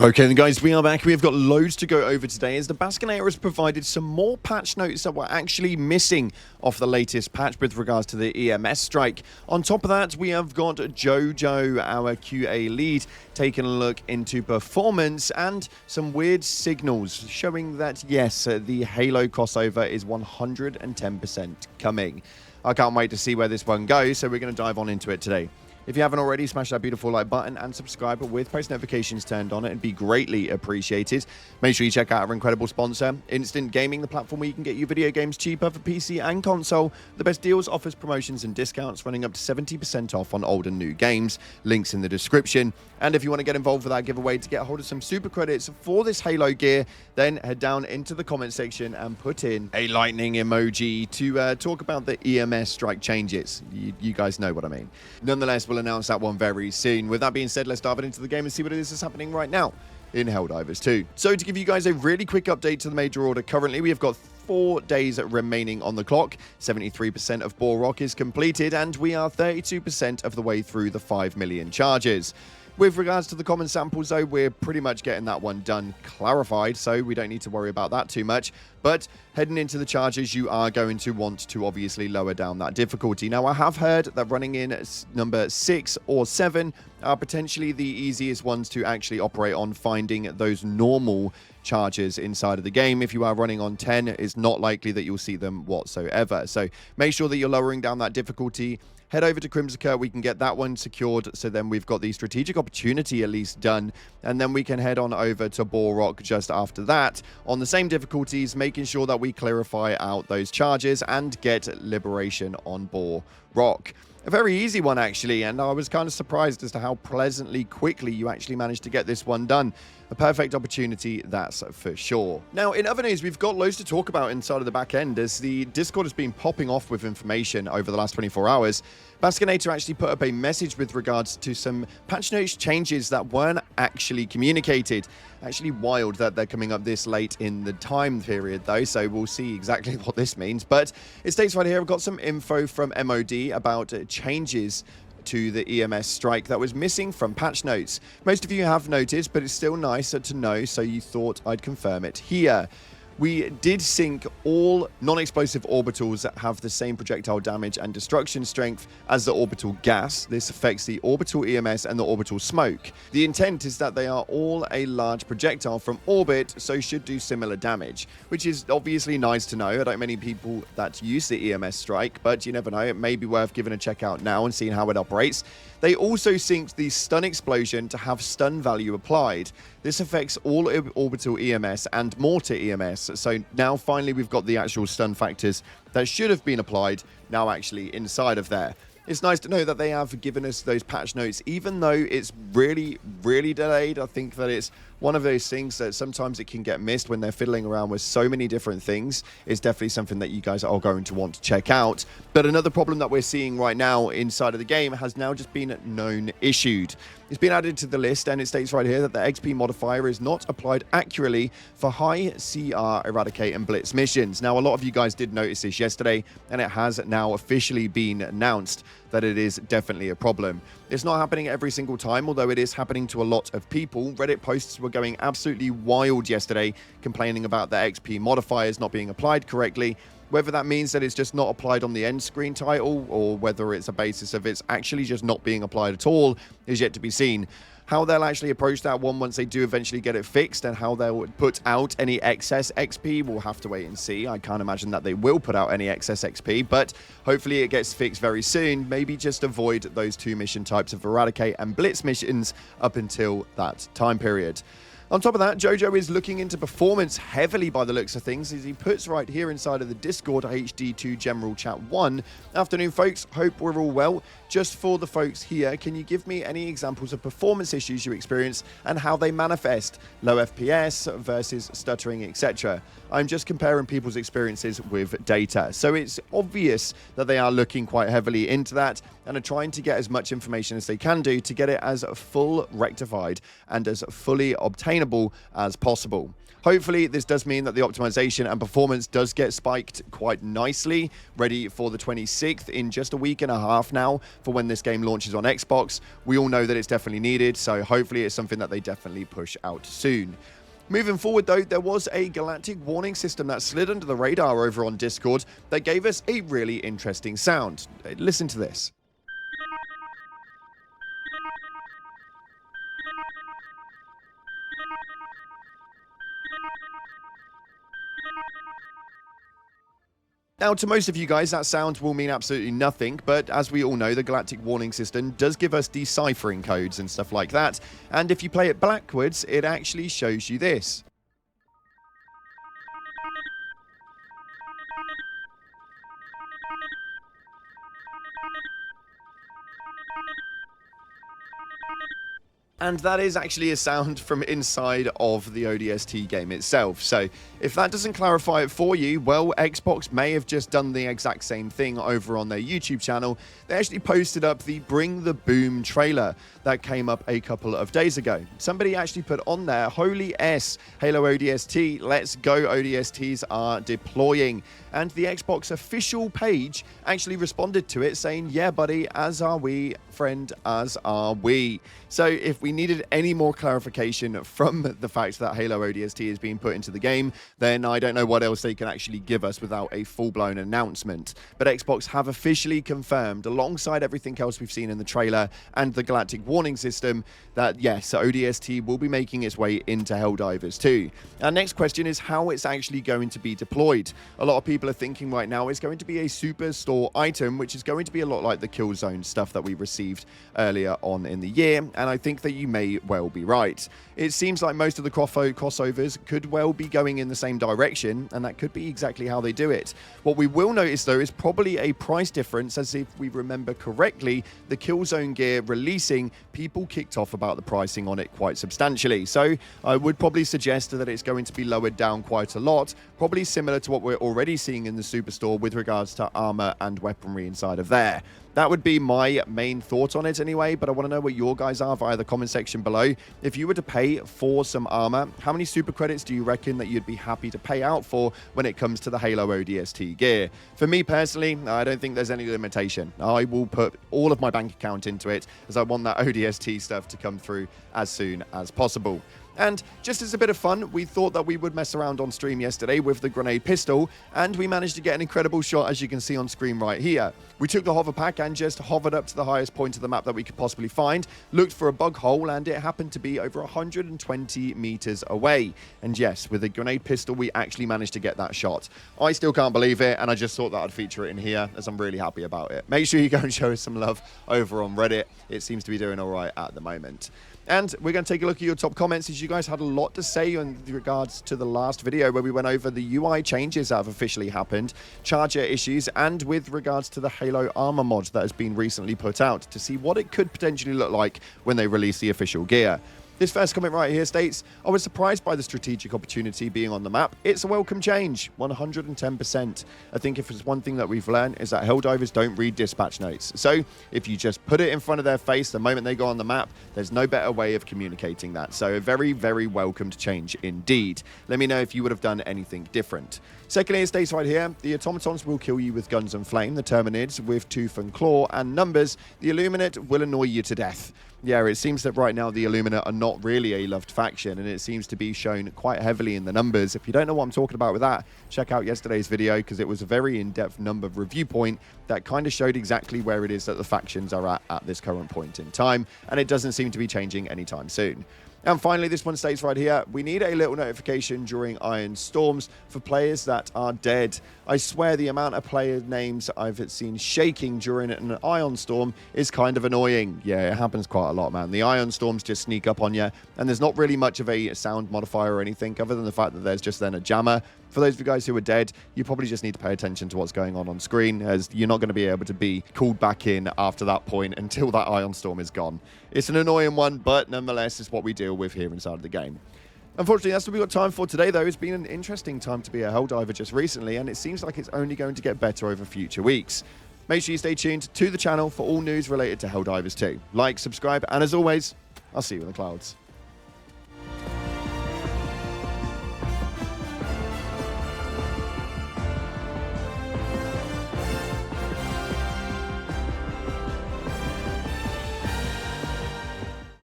Okay then guys, we are back. We've got loads to go over today as the Baskin-Ara has provided some more patch notes that were actually missing off the latest patch with regards to the EMS strike. On top of that, we have got Jojo, our QA lead, taking a look into performance and some weird signals showing that yes, the Halo crossover is 110% coming. I can't wait to see where this one goes, so we're going to dive on into it today. If you haven't already, smash that beautiful like button and subscribe with post notifications turned on. It'd be greatly appreciated. Make sure you check out our incredible sponsor, Instant Gaming, the platform where you can get your video games cheaper for PC and console. The best deals, offers, promotions, and discounts running up to 70% off on old and new games. Links in the description. And if you want to get involved with that giveaway to get a hold of some super credits for this Halo gear, then head down into the comment section and put in a lightning emoji to talk about the EMS strike changes. You guys know what I mean. Nonetheless, we'll announce that one very soon. With that being said, let's dive into the game and see what it is that's happening right now in Helldivers 2. So to give you guys a really quick update to the major order, currently we have got 4 days remaining on the clock. 73% of Bore Rock is completed, and we are 32% of the way through the 5 million charges. With regards to the common samples, though, we're pretty much getting that one done, clarified, so we don't need to worry about that too much. But heading into the charges, you are going to want to obviously lower down that difficulty. Now, I have heard that running in number 6 or 7 are potentially the easiest ones to actually operate on, finding those normal charges inside of the game. If you are running on 10, it's not likely that you'll see them whatsoever. So make sure that you're lowering down that difficulty. Head over to Crimsica, we can get that one secured, so then we've got the strategic opportunity at least done, and then we can head on over to Bore Rock just after that on the same difficulties, making sure that we clarify out those charges and get liberation on Bore Rock. A very easy one, actually, and I was kind of surprised as to how pleasantly quickly you actually managed to get this one done. A perfect opportunity, that's for sure. Now, in other news, we've got loads to talk about inside of the back end as the Discord has been popping off with information over the last 24 hours. Baskin-Ara actually put up a message with regards to some patch notes changes that weren't actually communicated. Actually wild that they're coming up this late in the time period, though, so we'll see exactly what this means. But it states right here, I've got some info from MOD about changes to the EMS strike that was missing from patch notes. Most of you have noticed, but it's still nice to know, so you thought I'd confirm it here. We did sync all non-explosive orbitals that have the same projectile damage and destruction strength as the orbital gas. This affects the orbital EMS and the orbital smoke. The intent is that they are all a large projectile from orbit, so should do similar damage, which is obviously nice to know. I don't know many people that use the EMS strike, but you never know. It may be worth giving a check out now and seeing how it operates. They also synced the stun explosion to have stun value applied. This affects all orbital EMS and mortar EMS. So now finally we've got the actual stun factors that should have been applied now actually inside of there. It's nice to know that they have given us those patch notes, even though it's really, really delayed. I think that it's one of those things that sometimes it can get missed when they're fiddling around with so many different things. It's definitely something that you guys are going to want to check out. But another problem that we're seeing right now inside of the game has now just been known issued. It's been added to the list, and it states right here that the XP modifier is not applied accurately for high CR, Eradicate, and Blitz missions. Now, a lot of you guys did notice this yesterday, and it has now officially been announced that it is definitely a problem. It's not happening every single time, although it is happening to a lot of people. Reddit posts were going absolutely wild yesterday, complaining about the XP modifiers not being applied correctly. Whether that means that it's just not applied on the end screen title, or whether it's a basis of it's actually just not being applied at all, is yet to be seen. How they'll actually approach that one once they do eventually get it fixed, and how they'll put out any excess XP, we'll have to wait and see. I can't imagine that they will put out any excess XP, but hopefully it gets fixed very soon. Maybe just avoid those 2 mission types of Eradicate and Blitz missions up until that time period. On top of that, Jojo is looking into performance heavily by the looks of things, as he puts right here inside of the Discord HD2 General Chat 1. Afternoon, folks. Hope we're all well. Just for the folks here, can you give me any examples of performance issues you experience and how they manifest? Low FPS versus stuttering, etc. I'm just comparing people's experiences with data. So it's obvious that they are looking quite heavily into that. and are trying to get as much information as they can do to get it as full rectified and as fully obtainable as possible. Hopefully, this does mean that the optimization and performance does get spiked quite nicely, ready for the 26th in just a week and a half now for when this game launches on Xbox. We all know that it's definitely needed, so hopefully it's something that they definitely push out soon. Moving forward, though, there was a galactic warning system that slid under the radar over on Discord that gave us a really interesting sound. Listen to this. Now, to most of you guys, that sound will mean absolutely nothing, but as we all know, the Galactic Warning System does give us deciphering codes and stuff like that, and if you play it backwards, it actually shows you this. And that is actually a sound from inside of the ODST game itself. So if that doesn't clarify it for you, well, Xbox may have just done the exact same thing over on their YouTube channel. They actually posted up the Bring the Boom trailer that came up a couple of days ago. Somebody actually put on there, holy S, Halo ODST, let's go, ODSTs are deploying. And the Xbox official page actually responded to it saying, yeah, buddy, as are we, friend, as are we. So if we needed any more clarification from the fact that Halo ODST is being put into the game, then I don't know what else they can actually give us without a full-blown announcement. But Xbox have officially confirmed, alongside everything else we've seen in the trailer and the Galactic Warning System, that yes, ODST will be making its way into Helldivers too. Our next question is how it's actually going to be deployed. A lot of people are thinking right now it's going to be a superstore item, which is going to be a lot like the Killzone stuff that we received earlier on in the year, and I think that you may well be right. It seems like most of the crossovers could well be going in the same direction, and that could be exactly how they do it. What we will notice, though, is probably a price difference, as if we remember correctly, the Killzone gear releasing, people kicked off about the pricing on it quite substantially. So I would probably suggest that it's going to be lowered down quite a lot, probably similar to what we're already seeing in the Superstore with regards to armor and weaponry inside of there. That would be my main thought on it anyway, but I want to know what your guys are via the comment section below. If you were to pay for some armor, how many super credits do you reckon that you'd be happy to pay out for when it comes to the Halo ODST gear? For me personally, I don't think there's any limitation. I will put all of my bank account into it, as I want that ODST stuff to come through as soon as possible. And just as a bit of fun, we thought that we would mess around on stream yesterday with the grenade pistol, and we managed to get an incredible shot, as you can see on screen right here. We took the hover pack and just hovered up to the highest point of the map that we could possibly find, looked for a bug hole, and it happened to be over 120 meters away. And yes, with a grenade pistol, we actually managed to get that shot. I still can't believe it, and I just thought that I'd feature it in here, as I'm really happy about it. Make sure you go and show us some love over on Reddit. It seems to be doing all right at the moment. And we're going to take a look at your top comments, as you guys had a lot to say in regards to the last video where we went over the UI changes that have officially happened, charger issues, and with regards to the Halo armor mod that has been recently put out to see what it could potentially look like when they release the official gear. This first comment right here states, I was surprised by the strategic opportunity being on the map. It's a welcome change, 110%. I think if there's one thing that we've learned is that Helldivers don't read dispatch notes. So if you just put it in front of their face the moment they go on the map, there's no better way of communicating that. So a very, very welcomed change indeed. Let me know if you would have done anything different. Secondly, it states right here, the automatons will kill you with guns and flame, the terminids with tooth and claw and numbers, the illuminate will annoy you to death. Yeah, it seems that right now the Illuminate are not really a loved faction, and it seems to be shown quite heavily in the numbers. If you don't know what I'm talking about with that, check out yesterday's video, because it was a very in-depth number review point that kind of showed exactly where it is that the factions are at this current point in time, and it doesn't seem to be changing anytime soon. And finally, this one states right here, we need a little notification during Iron Storms for players that are dead. I swear the amount of player names I've seen shaking during an Ion Storm is kind of annoying. Yeah, it happens quite a lot, man. The Ion Storms just sneak up on you, and there's not really much of a sound modifier or anything other than the fact that there's just then a jammer. For those of you guys who are dead, you probably just need to pay attention to what's going on screen, as you're not going to be able to be called back in after that point until that Ion Storm is gone. It's an annoying one, but nonetheless, it's what we deal with here inside of the game. Unfortunately, that's what we've got time for today, though. It's been an interesting time to be a Helldiver just recently, and it seems like it's only going to get better over future weeks. Make sure you stay tuned to the channel for all news related to Helldivers 2. Like, subscribe, and as always, I'll see you in the clouds.